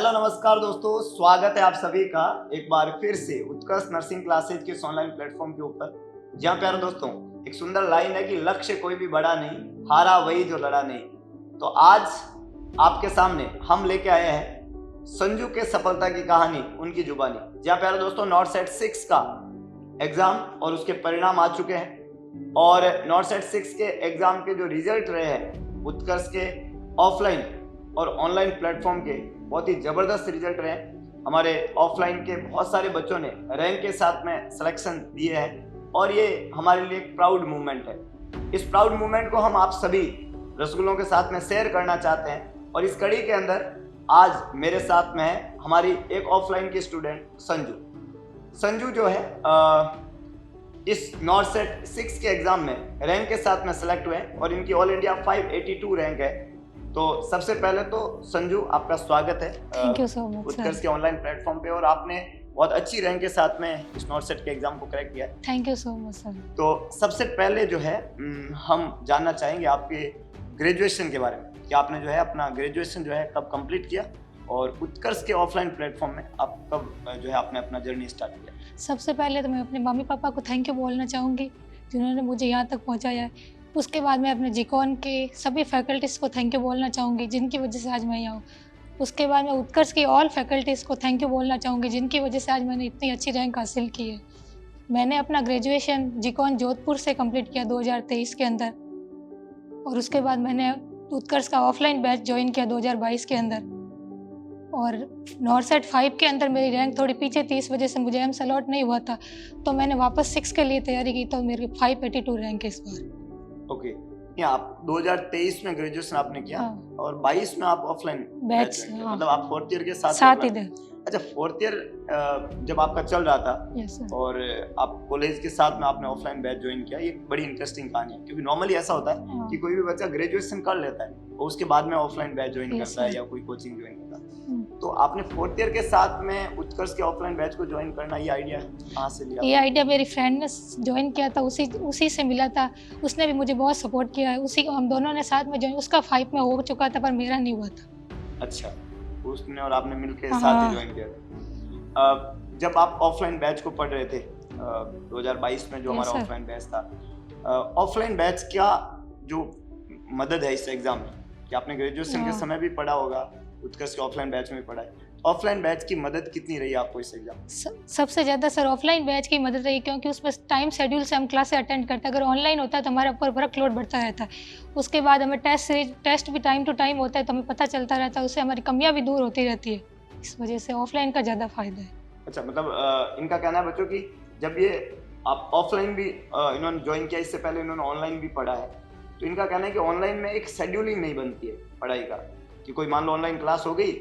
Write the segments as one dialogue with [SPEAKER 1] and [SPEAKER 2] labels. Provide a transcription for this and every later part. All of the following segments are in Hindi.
[SPEAKER 1] हेलो नमस्कार दोस्तों, स्वागत है आप सभी का एक बार फिर से उत्कर्ष नर्सिंग क्लासेज के इस ऑनलाइन प्लेटफॉर्म के ऊपर। जहाँ प्यारे दोस्तों एक सुंदर लाइन है कि लक्ष्य कोई भी बड़ा नहीं, हारा वही जो लड़ा नहीं। तो आज आपके सामने हम लेके आए हैं संजू के सफलता की कहानी उनकी जुबानी। जहाँ प्यारे दोस्तों नॉर्थ सेट 6 का एग्जाम और उसके परिणाम आ चुके हैं और नॉर्थ सेट 6 के एग्जाम के जो रिजल्ट रहे हैं उत्कर्ष के ऑफलाइन और ऑनलाइन प्लेटफॉर्म के बहुत ही जबरदस्त रिजल्ट रहे हैं। हमारे ऑफलाइन के बहुत सारे बच्चों ने रैंक के साथ में सिलेक्शन दिए हैं और ये हमारे लिए एक प्राउड मूवमेंट है। इस प्राउड मूवमेंट को हम आप सभी रसगुल्लों के साथ में शेयर करना चाहते हैं और इस कड़ी के अंदर आज मेरे साथ में है हमारी एक ऑफलाइन की स्टूडेंट संजू जो है इस नॉर्थ सेट 6 के एग्जाम में रैंक के साथ में सिलेक्ट हुए और इनकी ऑल इंडिया 582 रैंक है। तो सबसे पहले तो संजू आपका स्वागत है
[SPEAKER 2] थैंक यू सो मच
[SPEAKER 1] उत्कर्ष के ऑनलाइन प्लेटफॉर्म पे और आपने बहुत अच्छी रैंक के साथ में इस नॉर्थ सेट के एग्जाम को क्रैक किया।
[SPEAKER 2] Thank you so much sir.
[SPEAKER 1] तो सबसे पहले जो है हम जानना चाहेंगे आपके ग्रेजुएशन के बारे में कि आपने जो है अपना ग्रेजुएशन जो है कब कंप्लीट किया और उत्कर्ष के ऑफलाइन प्लेटफॉर्म में आप कब जो है आपने अपना जर्नी स्टार्ट किया।
[SPEAKER 2] सबसे पहले तो मैं अपने मम्मी पापा को थैंक यू बोलना चाहूँगी जिन्होंने मुझे यहाँ तक पहुँचाया है। उसके बाद मैं अपने जिकॉन के सभी फैकल्टीज़ को थैंक यू बोलना चाहूँगी जिनकी वजह से आज मैं यहाँ हूँ। उसके बाद मैं उत्कर्ष की ऑल फैकल्टीज़ को थैंक यू बोलना चाहूँगी जिनकी वजह से आज मैंने इतनी अच्छी रैंक हासिल की है। मैंने अपना ग्रेजुएशन जिकॉन जोधपुर से कंप्लीट किया 2023 के अंदर और उसके बाद मैंने उत्कर्ष का ऑफलाइन बैच ज्वाइन किया 2022 के अंदर और नॉर्थ सेट 5 के अंदर मेरी रैंक थोड़ी पीछे थी, इस वजह से मुझे एम्स अलॉट नहीं हुआ था तो मैंने वापस 6 के लिए तैयारी की तो मेरी 582 रैंक है इस बार।
[SPEAKER 1] ओके आप 2023 में ग्रेजुएशन आपने किया।
[SPEAKER 2] हाँ।
[SPEAKER 1] और 22 में आप ऑफलाइन
[SPEAKER 2] बैच
[SPEAKER 1] मतलब आप फोर्थ ईयर के साथ
[SPEAKER 2] साथ ही थे।
[SPEAKER 1] अच्छा फोर्थ ईयर जब आपका चल रहा था
[SPEAKER 2] यस सर।
[SPEAKER 1] और आप कॉलेज के साथ में आपने ऑफलाइन बैच ज्वाइन किया, ये बड़ी इंटरेस्टिंग कहानी है क्योंकि नॉर्मली ऐसा होता है
[SPEAKER 2] हाँ।
[SPEAKER 1] कि कोई भी बच्चा ग्रेजुएशन कर लेता है और उसके बाद में ऑफलाइन बैच ज्वाइन
[SPEAKER 2] Yes,
[SPEAKER 1] करता है
[SPEAKER 2] sir.
[SPEAKER 1] या कोई कोचिंग ज्वाइन करता है। तो आपने फोर्थ ईयर के साथ में उत्कर्ष के ऑफलाइन बैच को ज्वाइन करना ये आइडिया कहाँ से लिया?
[SPEAKER 2] ये आइडिया मेरी फ्रेंड ने ज्वाइन किया था, उसी से मिला था। उसने भी मुझे बहुत सपोर्ट किया है, उसी को हम दोनों ने साथ में ज्वाइन। उसका 5 में हो चुका था पर मेरा नहीं हुआ था।
[SPEAKER 1] अच्छा उसने और आपने मिलकर
[SPEAKER 2] हाँ।
[SPEAKER 1] साथ ही ज्वाइन किया था। जब आप ऑफलाइन बैच को पढ़ रहे थे 2022 में जो
[SPEAKER 2] Yes,
[SPEAKER 1] हमारा
[SPEAKER 2] sir.
[SPEAKER 1] ऑफलाइन बैच था, ऑफलाइन बैच क्या जो मदद है इस एग्जाम में कि आपने ग्रेजुएशन के
[SPEAKER 2] हाँ।
[SPEAKER 1] समय भी पढ़ा होगा, उत्कर्ष के ऑफलाइन बैच में भी पढ़ा है, ऑफलाइन बैच की मदद कितनी रही आपको इस एग्जाम?
[SPEAKER 2] सबसे ज़्यादा सर ऑफलाइन बैच की मदद रही क्योंकि उसमें टाइम शेड्यूल से हम क्लासें अटेंड करते हैं। अगर ऑनलाइन होता है तो हमारे ऊपर वर्कलोड बढ़ता रहता है। उसके बाद हमें टेस्ट भी टाइम टू टाइम होता है तो हमें पता चलता रहता है, उससे हमारी कमियां भी दूर होती रहती है। इस वजह से ऑफलाइन का ज़्यादा फायदा है।
[SPEAKER 1] अच्छा मतलब इनका कहना है बच्चों की जब ये आप ऑफलाइन भी इन्होंने ज्वाइन किया, इससे पहले इन्होंने ऑनलाइन भी पढ़ा है, तो इनका कहना है कि ऑनलाइन में एक शेड्यूलिंग नहीं बनती है पढ़ाई का कि कोई मान लो ऑनलाइन क्लास हो गई,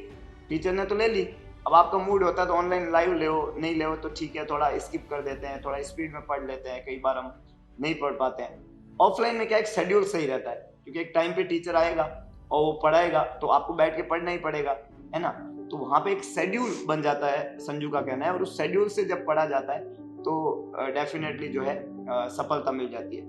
[SPEAKER 1] टीचर ने तो ले ली, अब आपका मूड होता है तो ऑनलाइन लाइव ले नहीं ले तो ठीक है, थोड़ा स्किप कर देते हैं, थोड़ा स्पीड में पढ़ लेते हैं, कई बार हम नहीं पढ़ पाते हैं। ऑफलाइन में क्या एक शेड्यूल सही रहता है क्योंकि एक टाइम पे टीचर आएगा और वो पढ़ाएगा तो आपको बैठ के पढ़ना ही पड़ेगा, है ना। तो वहाँ पे एक शेड्यूल बन जाता है, संजू का कहना है, और उस शेड्यूल से जब पढ़ा जाता है तो डेफिनेटली जो है सफलता मिल जाती है।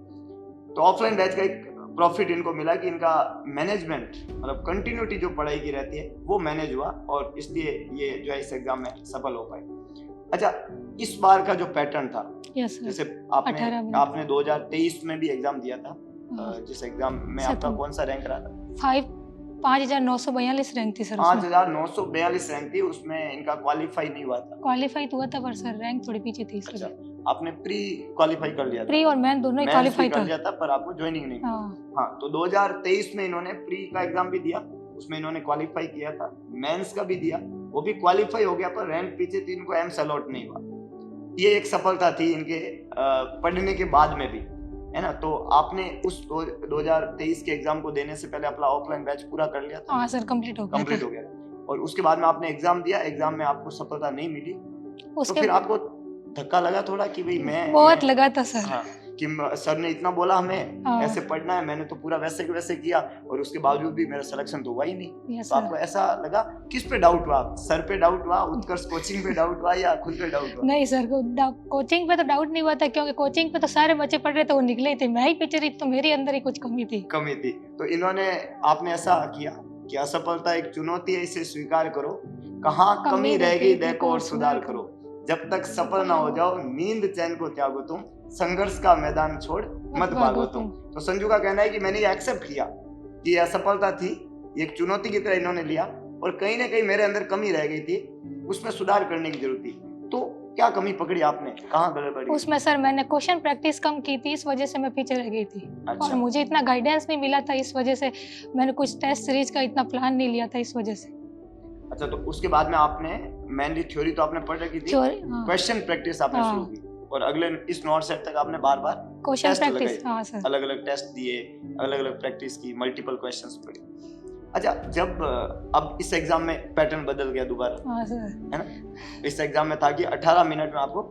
[SPEAKER 1] तो ऑफलाइन बैच का एक प्रॉफिट इनको मिला कि इनका मैनेजमेंट मतलब कंटिन्यूटी जो पढ़ाई की रहती है वो मैनेज हुआ और इसलिए ये जो है इस एग्जाम में सफल हो पाए। अच्छा इस बार का जो पैटर्न था,
[SPEAKER 2] यस सर।
[SPEAKER 1] जैसे आपने 2023 में भी एग्जाम दिया था, जिस एग्जाम में आपका कौन सा रैंक रहा था?
[SPEAKER 2] 5,942 रैंक थी सर।
[SPEAKER 1] 5,942 रैंक थी, उसमें इनका क्वालिफाई नहीं हुआ था।
[SPEAKER 2] क्वालिफाई तो हुआ था पर सर रैंक थोड़ी पीछे थी।
[SPEAKER 1] अच्छा आपने प्री क्वालिफाई कर लिया था?
[SPEAKER 2] प्री और मेन दोनों ही क्वालिफाई
[SPEAKER 1] कर लिया था पर आपको ज्वाइनिंग नहीं। हाँ तो 2023 में इन्होंने प्री का एग्जाम भी दिया, उसमें इन्होंने क्वालिफाई किया था, मेंस का भी दिया, वो भी क्वालिफाई हो गया पर रैंक पीछे थी, इनको एम्स अलॉट नहीं हुआ। ये एक सफलता थी इनके पढ़ने के बाद में भी, है ना। तो आपने उस 2023 के एग्जाम को देने से पहले अपना ऑफलाइन बैच पूरा कर लिया था?
[SPEAKER 2] हाँ सर कंप्लीट हो
[SPEAKER 1] गया और उसके बाद में आपने एग्जाम दिया, एग्जाम में आपको सफलता नहीं मिली तो फिर आपको धक्का लगा थोड़ा कि भाई मैं
[SPEAKER 2] बहुत लगा था सर।
[SPEAKER 1] हाँ, कि सर ने इतना बोला हमें ऐसे पढ़ना है, मैंने तो पूरा वैसे के वैसे किया और उसके बावजूद भी मेरा सिलेक्शन तो हुआ ही नहीं। तो आपको ऐसा लगा, किस पे डाउट हुआ? सर पे डाउट हुआ, उत्कर्ष कोचिंग पे डाउट हुआ या खुद पे डाउट हुआ?
[SPEAKER 2] नहीं सर कोचिंग पे तो डाउट नहीं हुआ था क्योंकि कोचिंग पे तो सारे बच्चे पढ़ रहे थे, वो निकले ही थे, मैं ही पीछे रही तो मेरे अंदर ही कुछ कमी थी।
[SPEAKER 1] तो इन्होंने आपने ऐसा किया कि असफलता एक चुनौती है, इसे स्वीकार करो, कहाँ कमी रहेगी देखो और सुधार करो, जब तक सफल ना हो जाओ नींद चैन को त्यागो तुम, संघर्ष का मैदान छोड़ मत भागो तुम। तो संजू का कहना है कि मैंने ये एक्सेप्ट किया कि असफलता थी, एक चुनौती की तरह इन्होंने लिया और कहीं ना कहीं मेरे अंदर कमी रह गई थी, उसमें सुधार करने की जरूरत थी। तो क्या कमी पकड़ी आपने, कहाँ गड़बड़ी?
[SPEAKER 2] उसमें सर मैंने क्वेश्चन प्रैक्टिस कम की थी, इस वजह से मैं पीछे रह गई थी।
[SPEAKER 1] अच्छा।
[SPEAKER 2] और मुझे इतना गाइडेंस नहीं मिला था, इस वजह से मैंने कुछ टेस्ट सीरीज का इतना प्लान नहीं लिया था, इस वजह से।
[SPEAKER 1] अच्छा, तो उसके बाद में आपने मेनली थ्योरी तो आपने पढ़ रखी थी, क्वेश्चन प्रैक्टिस आपने शुरू की और अगले इस नोट सेट तक आपने बार बार
[SPEAKER 2] क्वेश्चन प्रैक्टिस, हाँ सर,
[SPEAKER 1] अलग अलग टेस्ट दिए, अलग अलग प्रैक्टिस की, मल्टीपल क्वेश्चंस पढ़े। अच्छा, जब अब इस एग्जाम में पैटर्न बदल गया दोबारा,
[SPEAKER 2] हाँ सर,
[SPEAKER 1] है ना? इस एग्जाम में था कि 18 मिनट में आपको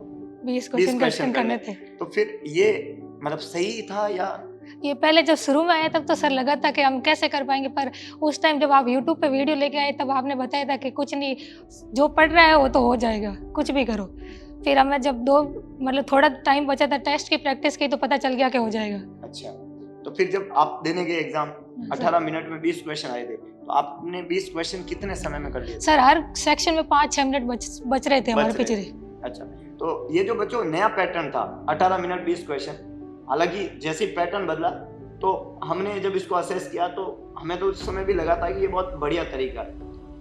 [SPEAKER 2] 20 क्वेश्चन करने थे।
[SPEAKER 1] तो फिर ये मतलब सही था या?
[SPEAKER 2] ये पहले जब शुरू में आया तब तो सर लगा था कि हम कैसे कर पाएंगे, पर उस टाइम जब आप YouTube पे वीडियो लेके आए तब आपने बताया था कि कुछ नहीं, जो पढ़ रहा है वो तो हो जाएगा, कुछ भी करो। फिर हमें जब मतलब थोड़ा टाइम बचा था, टेस्ट की प्रैक्टिस की, तो पता चल गया कि हो जाएगा।
[SPEAKER 1] अच्छा, तो फिर जब आप देने गए एग्जाम 18 मिनट में 20 क्वेश्चन आए थे, तो आपने 20 क्वेश्चन कितने समय में कर लिए?
[SPEAKER 2] सर हर सेक्शन में 5-6 मिनट बच रहे थे हमारे पिछले।
[SPEAKER 1] अच्छा, तो ये जो बच्चों नया पैटर्न था 18 मिनट 20 क्वेश्चन, हालांकि जैसे पैटर्न बदला तो हमने जब इसको असेस किया तो हमें तो उस समय भी लगा था कि ये बहुत बढ़िया तरीका है,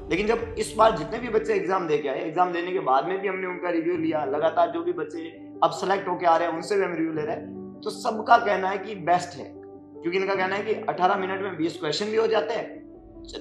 [SPEAKER 1] लेकिन जब इस बार जितने भी बच्चे एग्जाम दे के आए, एग्जाम देने के बाद में भी हमने उनका रिव्यू लिया, लगातार जो भी बच्चे अब सेलेक्ट होके आ रहे हैं उनसे भी हम रिव्यू ले रहे हैं, तो सबका कहना है कि बेस्ट है, क्योंकि इनका कहना है कि 18 मिनट में 20 क्वेश्चन भी हो जाते हैं,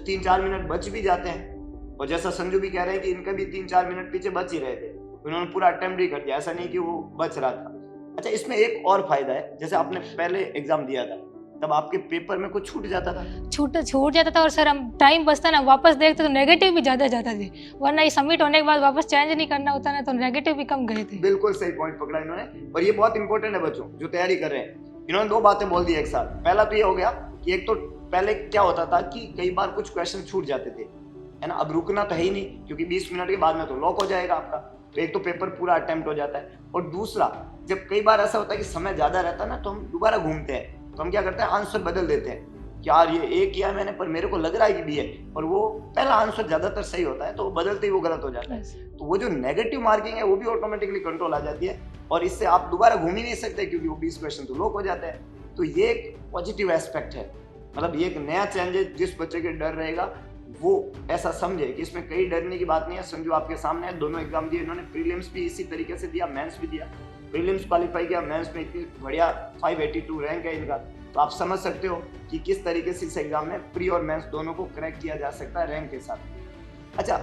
[SPEAKER 1] 3-4 मिनट बच भी जाते हैं, और जैसा संजू भी कह रहे हैं कि इनका भी 3-4 मिनट पीछे बच ही रहे थे, उन्होंने पूरा अटेम्प्ट ही कर दिया, ऐसा नहीं कि वो बच रहा था। अच्छा, इसमें एक और फायदा है, जैसे आपने पहले एग्जाम दिया था तब आपके पेपर में कुछ छूट जाता था, छूट
[SPEAKER 2] जाता था, और सर हम टाइम बचता ना, वापस देखते तो नेगेटिव भी ज्यादा जाते थे, वरना ये सबमिट होने के बाद वापस चेंज नहीं करना होता ना, तो नेगेटिव भी कम गए थे।
[SPEAKER 1] बिल्कुल सही पॉइंट पकड़ा इन्होंने, और ये बहुत इंपॉर्टेंट है बच्चों जो तैयारी कर रहे हैं। इन्होंने 2 बातें बोल दी एक साथ। पहला तो ये हो गया कि एक तो पहले क्या होता था कि कई बार कुछ क्वेश्चन छूट जाते थे, है ना, अब रुकना तो है ही नहीं, क्योंकि 20 मिनट के बाद में तो लॉक हो जाएगा आपका, तो एक तो पेपर पूरा अटेम्प्ट हो जाता है, और दूसरा जब कई बार ऐसा होता है कि समय ज्यादा रहता है ना, तो हम दोबारा घूमते हैं, तो हम क्या करते हैं, आंसर बदल देते हैं कि यार ये ए किया मैंने पर मेरे को लग रहा है कि बी है, और वो पहला आंसर ज्यादातर सही होता है, तो बदलते ही वो गलत हो जाता है। तो वो जो नेगेटिव मार्किंग है वो भी ऑटोमेटिकली कंट्रोल आ जाती है, और इससे आप दोबारा घूम ही नहीं सकते, क्योंकि वो 20 क्वेश्चन तो लॉक हो जाते हैं। तो ये एक पॉजिटिव एस्पेक्ट है, मतलब ये एक नया चेंज है। जिस बच्चे के डर रहेगा वो ऐसा समझे कि इसमें कई डरने की बात नहीं है। संजू आपके सामने है, दोनों एग्जाम दिए इन्होंने, प्रीलिम्स भी इसी तरीके से दिया, मेंस भी दिया, प्रीलिम्स क्वालिफाई किया, मेंस में इतनी बढ़िया 582 रैंक है इनका, तो आप समझ सकते हो कि किस तरीके से इस एग्जाम में प्री और मेंस दोनों को क्रैक किया जा सकता है रैंक के साथ। अच्छा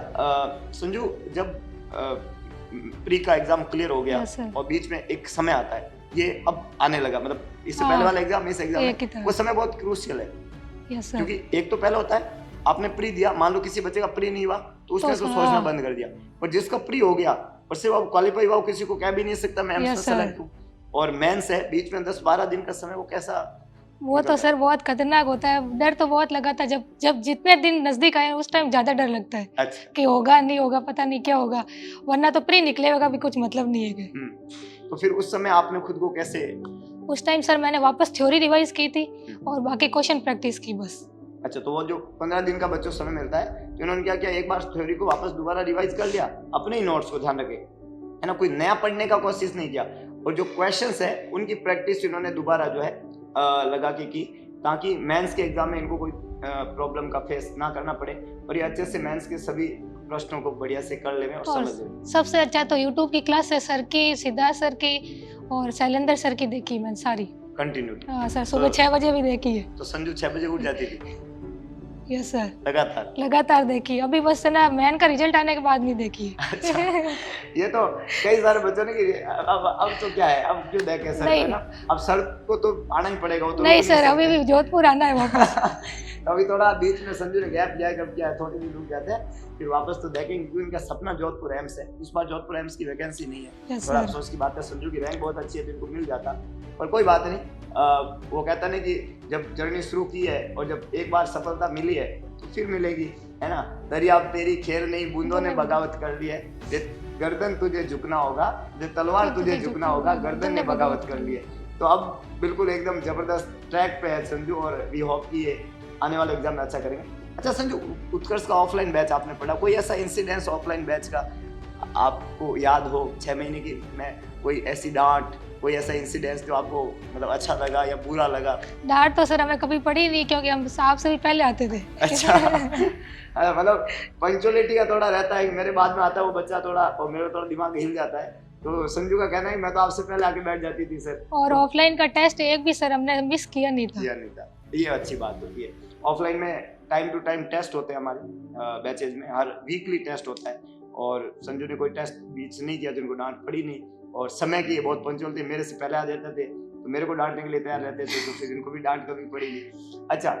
[SPEAKER 1] संजू, जब प्री का एग्जाम क्लियर हो गया और बीच में एक समय आता है, ये अब आने लगा, मतलब इससे पहले वाला एग्जाम, इस एग्जाम वो समय बहुत क्रूशियल है, क्योंकि एक तो पहले होता है आपने प्री दिया, मान लो किसी बच्चे का प्री नहीं हुआ तो उसने तो सोचना बंद कर दिया, और जिसका प्री हो गया और सिर्फ अब क्वालिफाई हुआ, किसी को कह भी नहीं सकता मैं एम्स में सेलेक्ट हूं, और मेंस है बीच में 10-12 दिन का समय, वो कैसा?
[SPEAKER 2] वो तो सर बहुत खतरनाक होता है, डर तो बहुत लगा था, जब जितने दिन नजदीक आए उस टाइम ज्यादा डर लगता है। अच्छा। कि होगा नहीं होगा, पता नहीं क्या होगा, वरना तो प्री निकलेगा भी कुछ मतलब नहीं है।
[SPEAKER 1] तो फिर उस समय आपने खुद को कैसे?
[SPEAKER 2] उस टाइम सर मैंने वापस थ्योरी रिवाइज की थी और बाकी क्वेश्चन प्रैक्टिस की बस।
[SPEAKER 1] अच्छा, तो वो जो 15 दिन का बच्चों समय मिलता है, तो इन्होंने क्या किया, एक बार थ्योरी को वापस दोबारा रिवाइज कर लिया, अपने ही नोट्स को ध्यान रखे, है ना, कोई नया पढ़ने का कोशिश नहीं किया, और जो क्वेश्चंस है उनकी प्रैक्टिस इन्होंने दोबारा जो है लगा के की, ताकि मेंस के एग्जाम में इनको कोई प्रॉब्लम का फेस ना करना पड़े, और ये अच्छे से मेंस के सभी प्रश्नों को बढ़िया से कर ले और समझ ले।
[SPEAKER 2] सबसे अच्छा तो यूट्यूब की क्लास है सर की, सिद्धार्थ सर की और शैलेंद्र सर की देखी मैंने सारी कंटिन्यूटी। हाँ सर, सुबह 6 बजे भी देखी है।
[SPEAKER 1] तो संजू 6 बजे उठ जाती थी?
[SPEAKER 2] यस सर,
[SPEAKER 1] लगातार
[SPEAKER 2] देखी, अभी बस ना मैन का रिजल्ट आने के बाद नहीं देखी है।
[SPEAKER 1] अच्छा, ये तो कई सारे बच्चों ने कि अब तो क्या है, अब क्यों देखे सर, है ना, अब सर को तो आना ही पड़ेगा, वो तो
[SPEAKER 2] नहीं सर, अभी भी जोधपुर आना है वापस।
[SPEAKER 1] अभी थोड़ा बीच में संजू ने गैप लिया, कब क्या है, थोड़ी दिन रुक जाते हैं, फिर वापस तो देखेंगे, क्योंकि इनका सपना जोधपुर एम्स है। इस बार जोधपुर एम्स की वैकेंसी नहीं है, थोड़ा अफसोस की बात है, संजू की रैंक बहुत अच्छी है तो इनको मिल जाता, पर कोई बात नहीं। वो कहता नहीं कि जब जर्नी शुरू की है और जब एक बार सफलता मिली है तो फिर मिलेगी, है ना, दरिया तेरी खेल नहीं, बूंदों ने बगावत कर ली है, गर्दन तुझे झुकना होगा, तलवार तुझे झुकना होगा, गर्दन ने बगावत कर ली है। तो अब बिल्कुल एकदम जबरदस्त ट्रैक पे है संजू, और वी होप कि ये आने वाले एग्जाम में अच्छा करेंगे। अच्छा संजू, उत्कर्ष का ऑफलाइन बैच आपने पढ़ा, कोई ऐसा इंसिडेंस ऑफलाइन बैच का आपको याद हो 6 महीने की में, कोई ऐसी डांट, कोई ऐसा इंसिडेंस जो आपको मतलब अच्छा लगा या बुरा लगा?
[SPEAKER 2] डांट तो सर हमें कभी पड़ी नहीं, क्योंकि हम आपसे भी पहले आते थे।
[SPEAKER 1] अच्छा मतलब पंक्चुअलिटी का थोड़ा रहता है कि मेरे बाद में आता है वो बच्चा थोड़ा, और मेरा थोड़ा दिमाग हिल जाता है। तो संजू का कहना है कि मैं तो आपसे पहले आके बैठ जाती थी सर।
[SPEAKER 2] और ऑफलाइन का टेस्ट एक भी सर हमने मिस किया नहीं था।
[SPEAKER 1] किया नहीं था, ये अच्छी बात होती है। ऑफलाइन में टाइम टू टाइम टेस्ट होते हैं हमारे बैचेज में, हर वीकली टेस्ट होता है, और संजू ने कोई टेस्ट बीच नहीं किया जिनको डांट पड़ी नहीं, और समय की बहुत पंक्चुअल थे, मेरे से पहले आ जाते थे तो मेरे को डांटने के लिए तैयार रहते थे, तो फिर इनको भी डांट कभी पड़ी नहीं। अच्छा,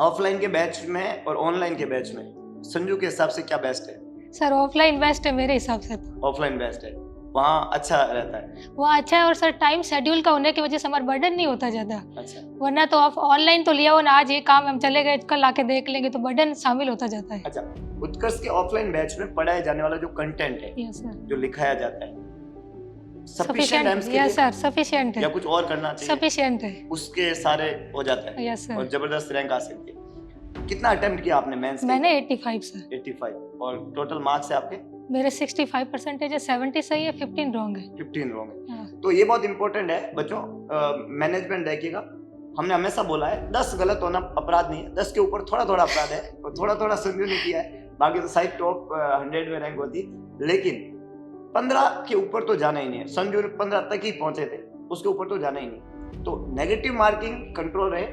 [SPEAKER 1] ऑफलाइन के बैच में और ऑनलाइन के बैच में संजू के हिसाब से क्या बेस्ट है?
[SPEAKER 2] सर ऑफलाइन बेस्ट है मेरे हिसाब से तो।
[SPEAKER 1] ऑफलाइन बेस्ट है, वहाँ अच्छा रहता है।
[SPEAKER 2] वहाँ अच्छा है, और सर टाइम शेड्यूल का होने की वजह से हमारा बर्डन नहीं होता ज़्यादा।
[SPEAKER 1] अच्छा,
[SPEAKER 2] वरना तो आप ऑनलाइन तो लिया हो ना, आज ये काम हम चले गए कल आके देख लेंगे, तो बर्डन शामिल होता जाता है।
[SPEAKER 1] अच्छा, उत्कर्ष के ऑफलाइन बैच में पढ़ाया जाने वाला जो कंटेंट है,
[SPEAKER 2] यस सर,
[SPEAKER 1] जो लिखाया जाता है, sufficient
[SPEAKER 2] sufficient, yes sir, sufficient
[SPEAKER 1] या
[SPEAKER 2] है,
[SPEAKER 1] कुछ और करना चाहिए?
[SPEAKER 2] सफिशिएंट है,
[SPEAKER 1] उसके सारे हो जाता है
[SPEAKER 2] यस
[SPEAKER 1] और
[SPEAKER 2] सर।
[SPEAKER 1] जबरदस्त रैंक आ सकती है। कितना अटेम्प्ट किया आपने मेंस के?
[SPEAKER 2] मैंने 85 सर।
[SPEAKER 1] 85, और टोटल मार्क्स है आपके?
[SPEAKER 2] मेरे 65% है, 70 सही है, 15 रॉन्ग है।
[SPEAKER 1] 15 रॉन्ग है।
[SPEAKER 2] हाँ।
[SPEAKER 1] तो ये बहुत इंपॉर्टेंट है बच्चों, मैनेजमेंट देखिएगा, हमने हमेशा बोला है 10 गलत होना अपराध नहीं है, 10 के ऊपर थोड़ा थोड़ा अपराध है, और थोड़ा थोड़ा संजू ने किया है, बाकी तो शायद टॉप 100 में रैंक होती, लेकिन 15 के ऊपर तो जाना ही नहीं है। संजू ने 15 तक ही पहुंचे थे, उसके ऊपर तो जाना ही नहीं। तो नेगेटिव मार्किंग कंट्रोल रहे,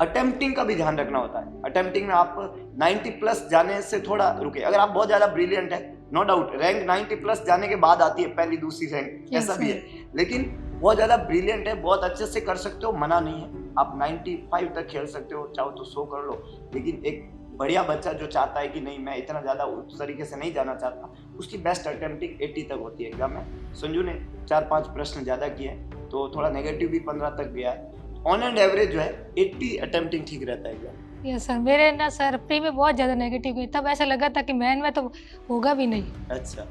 [SPEAKER 1] अटेम्प्टिंग का भी ध्यान रखना होता है। अटेम्प्टिंग में आप 90 प्लस जाने से थोड़ा रुके। अगर आप बहुत ज्यादा ब्रिलियंट है, नो डाउट रैंक 90 प्लस जाने के बाद आती है पहली दूसरी रैंक,
[SPEAKER 2] Yes,
[SPEAKER 1] ऐसा भी
[SPEAKER 2] sir.
[SPEAKER 1] है, लेकिन बहुत ज्यादा ब्रिलियंट है, बहुत अच्छे से कर सकते हो, मना नहीं है, आप 95 तक खेल सकते हो, चाहो तो 100 कर लो। लेकिन एक बढ़िया बच्चा जो चाहता है कि नहीं मैं इतना ज्यादा उस तरीके से नहीं जाना चाहता, उसकी बेस्ट अटेम्प्टिंग 80 तक होती है एग्जाम में। संजू ने 4-5 प्रश्न ज्यादा किए, तो थोड़ा नेगेटिव भी 15 तक गया है। ऑन एंड एवरेज जो है 80 अटेम्प्टिंग ठीक रहता है एग्जाम।
[SPEAKER 2] यस सर, मेरे ना सर प्री में बहुत ज़्यादा नेगेटिव गई, तब ऐसा लगा था कि मैन में तो होगा भी नहीं।
[SPEAKER 1] अच्छा,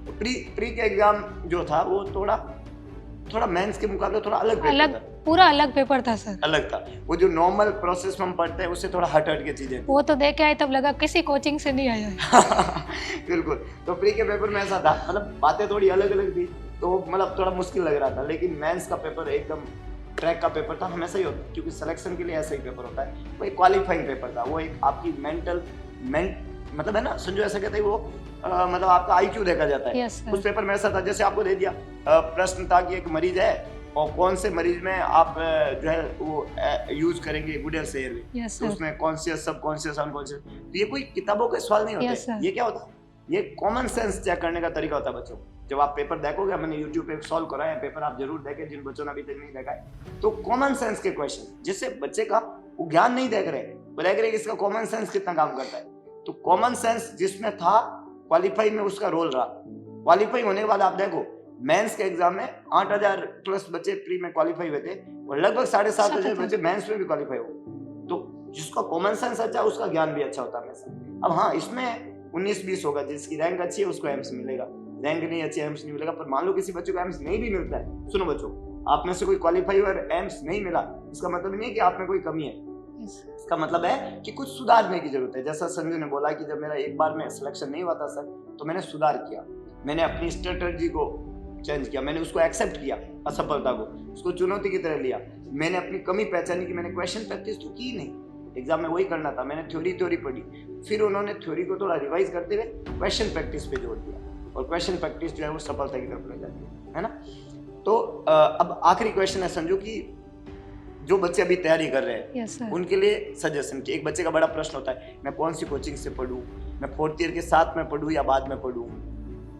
[SPEAKER 1] तो प्री के एग्जाम जो था वो थोड़ा मेंस के मुकाबले थोड़ा अलग पेपर था।
[SPEAKER 2] पूरा अलग पेपर था सर।
[SPEAKER 1] अलग था, वो जो नॉर्मल प्रोसेस में हम पढ़ते हैं उससे थोड़ा हट के चीजें थी।
[SPEAKER 2] वो तो देख के आए तब लगा किसी कोचिंग से नहीं आया है।
[SPEAKER 1] बिल्कुल, तो प्री के पेपर में ऐसा था, मतलब बातें थोड़ी अलग अलग थी, तो मतलब थोड़ा मुश्किल लग रहा था, लेकिन मेंस का पेपर एकदम ट्रैक का पेपर था, हमेशा ही होता है, क्योंकि सिलेक्शन के लिए ऐसा ही पेपर होता है। वो एक क्वालिफाइंग पेपर था, वो एक आपकी मतलब है ना, संजू ऐसा कहते हैं वो मतलब आपका आईक्यू देखा जाता है।
[SPEAKER 2] Yes, sir.
[SPEAKER 1] उस पेपर में ऐसा था, जैसे आपको दे दिया प्रश्न था कि एक मरीज है और कौन से मरीज में आप जो है वो यूज करेंगे गुड हेल्थ एयरवे,
[SPEAKER 2] यस
[SPEAKER 1] तो
[SPEAKER 2] सर,
[SPEAKER 1] उसमें कॉन्शियस, सब कॉन्शियस, अनकॉन्शियस, तो ये कोई किताबों के सवाल नहीं होते।
[SPEAKER 2] Yes, sir.
[SPEAKER 1] ये क्या होता है, ये कॉमन सेंस चेक करने का तरीका होता है बच्चों। जब आप पेपर देखोगे, मैंने यूट्यूब पे सॉल्व कराया है पेपर, आप जरूर देखें जिन बच्चों ने अभी तक नहीं देखा है, तो कॉमन सेंस के क्वेश्चन, जिससे बच्चे का वो ज्ञान नहीं देख रहे, वो देख रहे कि इसका कॉमन सेंस कितना काम करता है। तो कॉमन सेंस जिसमें था, क्वालिफाई में उसका रोल रहा। क्वालिफाई होने के बाद आप देखो मेंस के एग्जाम में 8000 प्लस बच्चे प्री में क्वालिफाई हुए थे, और लगभग 7500 बच्चे मेंस में भी क्वालिफाई हुए। तो जिसका कॉमन सेंस अच्छा है उसका ज्ञान भी अच्छा होता है हमेशा। अब हाँ, इसमें 19-20 होगा, जिसकी रैंक अच्छी है उसको एम्स मिलेगा, रैंक नहीं अच्छी एम्स नहीं मिलेगा। पर मान लो किसी बच्चे को एम्स नहीं भी मिलता है, सुनो बच्चों, आप में से कोई क्वालिफाई और एम्स नहीं मिला, इसका मतलब नहीं है कि आप में कोई कमी है, इसका मतलब है कि कुछ सुधारने की जरूरत है। जैसा संजू ने बोला कि जब मेरा एक बार में सिलेक्शन नहीं हुआ था सर, तो मैंने सुधार किया, मैंने अपनी स्ट्रेटजी को चेंज किया, मैंने उसको एक्सेप्ट किया, असफलता को उसको चुनौती की तरह लिया, मैंने अपनी कमी पहचानी कि मैंने क्वेश्चन प्रैक्टिस तो की नहीं, एग्जाम में वही करना था, मैंने थ्योरी पढ़ी, फिर उन्होंने थ्योरी को थोड़ा रिवाइज करते हुए क्वेश्चन प्रैक्टिस पे जोर दिया, और क्वेश्चन प्रैक्टिस जो है वो सफलता की तरफ ले जाती है ना। तो अब आखिरी क्वेश्चन है संजू की, जो बच्चे अभी तैयारी कर रहे हैं
[SPEAKER 2] यस सर,
[SPEAKER 1] उनके लिए सजेशन कि एक बच्चे का बड़ा प्रश्न होता है, मैं कौन सी कोचिंग से पढूं, मैं 4th ईयर के साथ में पढूं या बाद में पढूं,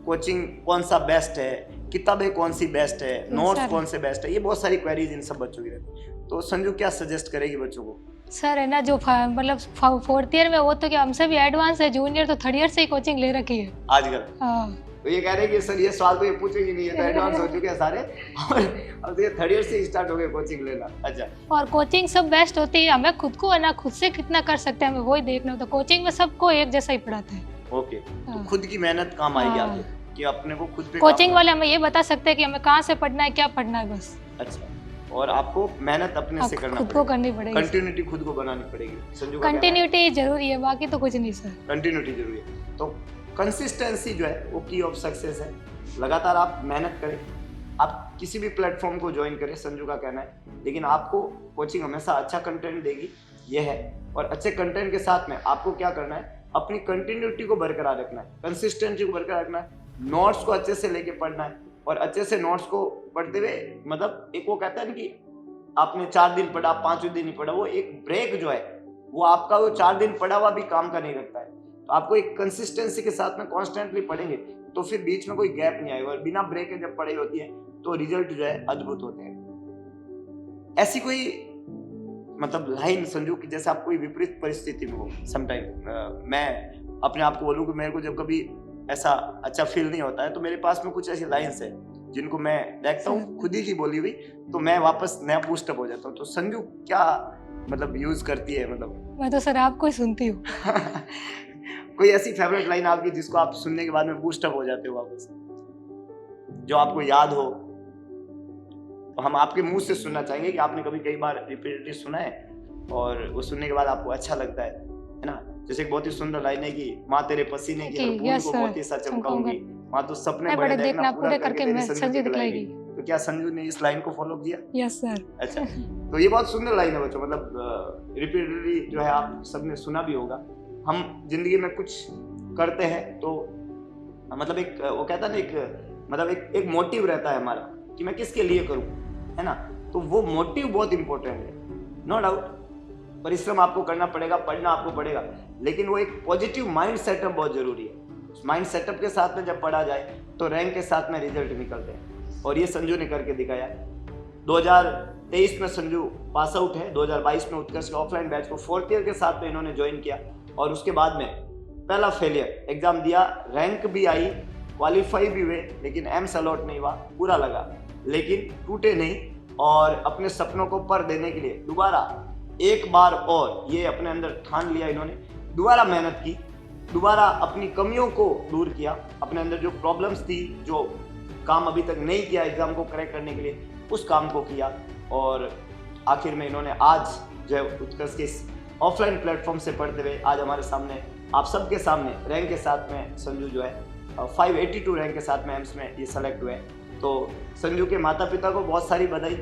[SPEAKER 1] कोचिंग कौन सा बेस्ट है, किताबें कौन सी बेस्ट है, नोट्स कौन से बेस्ट है, ये बहुत सारी क्वेरीज इन सब बच्चों की रहती है। तो संजू क्या सजेस्ट करेगी बच्चों को?
[SPEAKER 2] सर है ना, जो मतलब 4th ईयर में वो तो क्या हमसे भी एडवांस है, जूनियर तो 3rd ईयर से ही कोचिंग ले रखी है
[SPEAKER 1] आजकल।
[SPEAKER 2] हाँ।
[SPEAKER 1] तो ये कह रहे हैं कि सर ये सवाल तो ये पूछेंगे नहीं, ये तो एडवांस हो चुके हैं सारे, और अब तो ये 3rd ईयर से स्टार्ट हो गए कोचिंग लेना। अच्छा,
[SPEAKER 2] और कोचिंग सब बेस्ट होती है, हमें खुद को है ना, खुद से कितना कर सकते हैं हमें वही देखना होता है। कोचिंग में सबको एक जैसा ही पढ़ाते हैं।
[SPEAKER 1] ओके, तो
[SPEAKER 2] हाँ।
[SPEAKER 1] खुद की मेहनत काम आएगी
[SPEAKER 2] हाँ।
[SPEAKER 1] आगे, कि अपने को खुद पे
[SPEAKER 2] कोचिंग वाले हमें ये बता सकते हैं कि हमें कहाँ से पढ़ना है, क्या पढ़ना है, बस।
[SPEAKER 1] अच्छा, और आपको मेहनत अपने से करना
[SPEAKER 2] खुद को करनी पड़ेगी।
[SPEAKER 1] कंटिन्यूटी खुद को बनानी पड़ेगी। संजू का
[SPEAKER 2] कंटिन्यूटी जरूरी है, बाकी तो कुछ नहीं सर।
[SPEAKER 1] कंटिन्यूटी जरूरी है। तो कंसिस्टेंसी जो है वो की ऑफ सक्सेस है। लगातार आप मेहनत करें, आप किसी भी प्लेटफॉर्म को ज्वाइन करें, संजू का कहना है, लेकिन आपको कोचिंग हमेशा अच्छा कंटेंट देगी, ये है। और अच्छे कंटेंट के साथ में आपको क्या करना है, अपनी कंटिन्यूटी को बरकरार रखना है, कंसिस्टेंसी को बरकरार रखना है, नोट्स को अच्छे से लेके पढ़ना है। और अच्छे से नोट्स को पढ़ते हुए, मतलब एक वो कहता है ना कि आपने 4 दिन पढ़ा, 5वें दिन नहीं पढ़ा, वो एक ब्रेक जो है वो आपका वो 4 दिन पढ़ा हुआ भी काम का नहीं रखता है। तो आपको एक कंसिस्टेंसी के साथ में कॉन्स्टेंटली पढ़ेंगे तो फिर बीच में कोई गैप नहीं आएगा, और बिना ब्रेक के जब पढ़ाई होती है तो रिजल्ट जो है अद्भुत होते हैं। ऐसी कोई मतलब लाइन संजू की, जैसे आप कोई विपरीत परिस्थिति में हो, समटाइम मैं अपने आप को बोलूँ कि मेरे को जब कभी ऐसा अच्छा फील नहीं होता है तो मेरे पास में कुछ ऐसी लाइन्स है जिनको मैं देखता हूँ खुद ही की बोली हुई, तो मैं वापस नया बूस्टअप हो जाता हूँ। तो संजू क्या मतलब यूज करती है? मतलब
[SPEAKER 2] मैं तो सर आपको ही सुनती हूँ।
[SPEAKER 1] कोई ऐसी फेवरेट लाइन आपकी जिसको आप सुनने के बाद में बूस्टअप हो जाते हो वापस, जो आपको याद हो? तो हम आपके मुंह से सुनना चाहेंगे कि आपने कभी कई बार रिपीटेडली सुना है और वो सुनने के बाद आपको अच्छा लगता है ना? जैसे एक बहुत ही सुंदर लाइन है कि माँ तेरे पसीने की हर बूंद को मोती सा चमकाऊंगी, माँ तो सपने बड़े देखना पूरा करके तेरी संजू दिखलाएगी। तो क्या संजू ने इस लाइन को फॉलो किया?
[SPEAKER 2] Yes sir.
[SPEAKER 1] अच्छा, तो ये बहुत सुंदर लाइन है बच्चों, मतलब रिपीटेडली जो है आप सबने सुना भी होगा। हम जिंदगी में कुछ करते हैं तो मतलब एक वो कहता है ना, एक मतलब एक मोटिव रहता है हमारा कि मैं किसके लिए करूं, है ना? तो वो मोटिव बहुत इंपॉर्टेंट है, नो डाउट। परिश्रम आपको करना पड़ेगा, पढ़ना आपको पड़ेगा, लेकिन वो एक पॉजिटिव माइंड सेटअप बहुत जरूरी है। उस माइंड सेटअप के साथ में जब पढ़ा जाए तो रैंक के साथ में रिजल्ट निकलते हैं, और ये संजू ने करके दिखाया। 2023 में संजू पास आउट है, 2022 में उत्कर्ष के ऑफलाइन बैच को 4th ईयर के साथ में इन्होंने ज्वाइन किया, और उसके बाद में पहला फेलियर एग्जाम दिया, रैंक भी आई, क्वालिफाई भी हुए, लेकिन एम्स अलॉट नहीं हुआ। बुरा लगा, लेकिन टूटे नहीं, और अपने सपनों को पर देने के लिए दोबारा एक बार और ये अपने अंदर ठान लिया इन्होंने, दोबारा मेहनत की, दोबारा अपनी कमियों को दूर किया, अपने अंदर जो प्रॉब्लम्स थी, जो काम अभी तक नहीं किया एग्जाम को करेक्ट करने के लिए, उस काम को किया, और आखिर में इन्होंने आज जो है उत्कर्ष के ऑफलाइन प्लेटफॉर्म से पढ़ते हुए आज हमारे सामने, आप सबके सामने रैंक के साथ में संजू जो है 582 रैंक के साथ में एम्स में ये सेलेक्ट हुए। तो संजू के माता पिता को बहुत सारी बधाई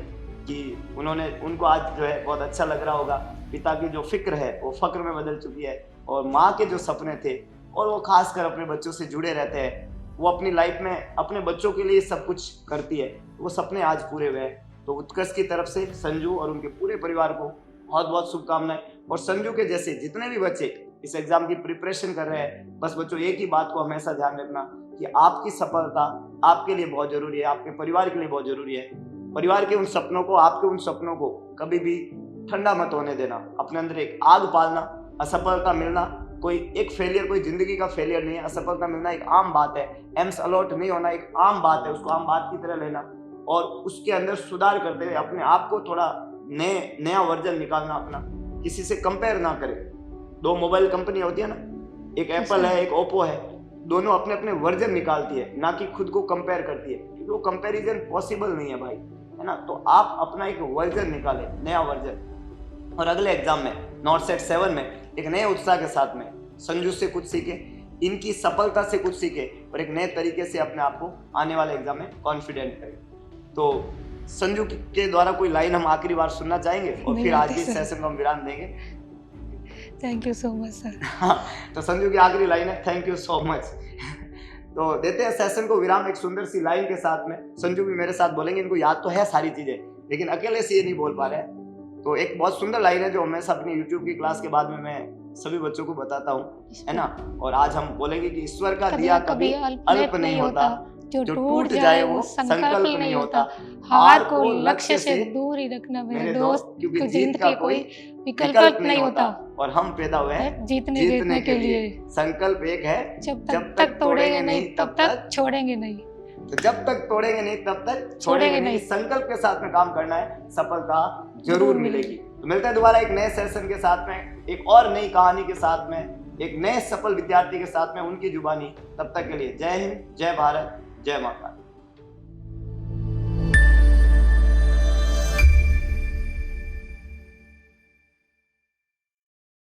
[SPEAKER 1] कि उनको आज जो है बहुत अच्छा लग रहा होगा। पिता की जो फिक्र है वो फक्र में बदल चुकी है, और माँ के जो सपने थे और वो खासकर अपने बच्चों से जुड़े रहते हैं, वो अपनी लाइफ में अपने बच्चों के लिए सब कुछ करती है, वो सपने आज पूरे हुए हैं। तो उत्कर्ष की तरफ से संजू और उनके पूरे परिवार को बहुत बहुत शुभकामनाएं। और संजू के जैसे जितने भी बच्चे इस एग्जाम की प्रिपरेशन कर रहे हैं, बस बच्चों एक ही बात को हमेशा ध्यान रखना कि आपकी सफलता आपके लिए बहुत जरूरी है, आपके परिवार के लिए बहुत जरूरी है। परिवार के उन सपनों को, आपके उन सपनों को कभी भी ठंडा मत होने देना, अपने अंदर एक आग पालना। असफलता मिलना कोई एक फेलियर, कोई जिंदगी का फेलियर नहीं है। असफलता मिलना एक आम बात है, एम्स अलॉट नहीं होना एक आम बात है, उसको आम बात की तरह लेना, और उसके अंदर सुधार करते हुए अपने आप को थोड़ा नया वर्जन निकालना अपना, किसी से कंपेयर ना करें। 2 मोबाइल कंपनी होती है ना, एक एप्पल है, एक ओप्पो है, दोनों अपने अपने वर्जन निकालती है, ना कि खुद को कंपेयर करती है, क्योंकि वो कंपैरिजन पॉसिबल नहीं है भाई, है ना? तो आप अपना एक वर्जन निकालें, नया वर्जन, और अगले एग्जाम में नॉट सेट 7 में एक नए उत्साह के साथ में संजू से कुछ सीखे, इनकी सफलता से कुछ सीखे, और एक नए तरीके से अपने आप को आने वाले एग्जाम में कॉन्फिडेंट करें। तो संजू के द्वारा कोई लाइन हम आखिरी बार सुनना चाहेंगे, और फिर आज के सेशन को हम विराम देंगे।
[SPEAKER 2] Thank you so much sir.
[SPEAKER 1] तो संजू की आखिरी लाइन है, थैंक यू सो मच। तो देते हैं सेशन को विराम एक सुंदर सी लाइन के साथ में। संजू भी मेरे साथ बोलेंगे, इनको याद तो है सारी चीजें, लेकिन अकेले से ये नहीं बोल पा रहे हैं। तो एक बहुत सुंदर लाइन है जो हमेशा अपनी यूट्यूब की क्लास के बाद में मैं सभी बच्चों को बताता हूँ, है ना? और आज हम बोलेंगे कि ईश्वर का दिया कभी अल्प नहीं होता, जो टूट जाए वो संकल्प नहीं होता, हार को लक्ष्य से दूर ही रखना मेरे दोस्त, क्योंकि जीत का कोई विकल्प नहीं होता, और हम पैदा हुए हैं जीतने के लिए। संकल्प एक है, जब तक तोड़ेंगे नहीं तब तक छोड़ेंगे नहीं। तो जब तक तोड़ेंगे नहीं तब तक छोड़ेंगे नहीं, संकल्प के साथ में काम करना है, सफलता जरूर मिलेगी। तो मिलते हैं दोबारा एक नए सेशन के साथ में, एक और नई कहानी के साथ में, एक नए सफल विद्यार्थी के साथ में, उनकी जुबानी। तब तक के लिए जय हिंद, जय भारत, जय माता।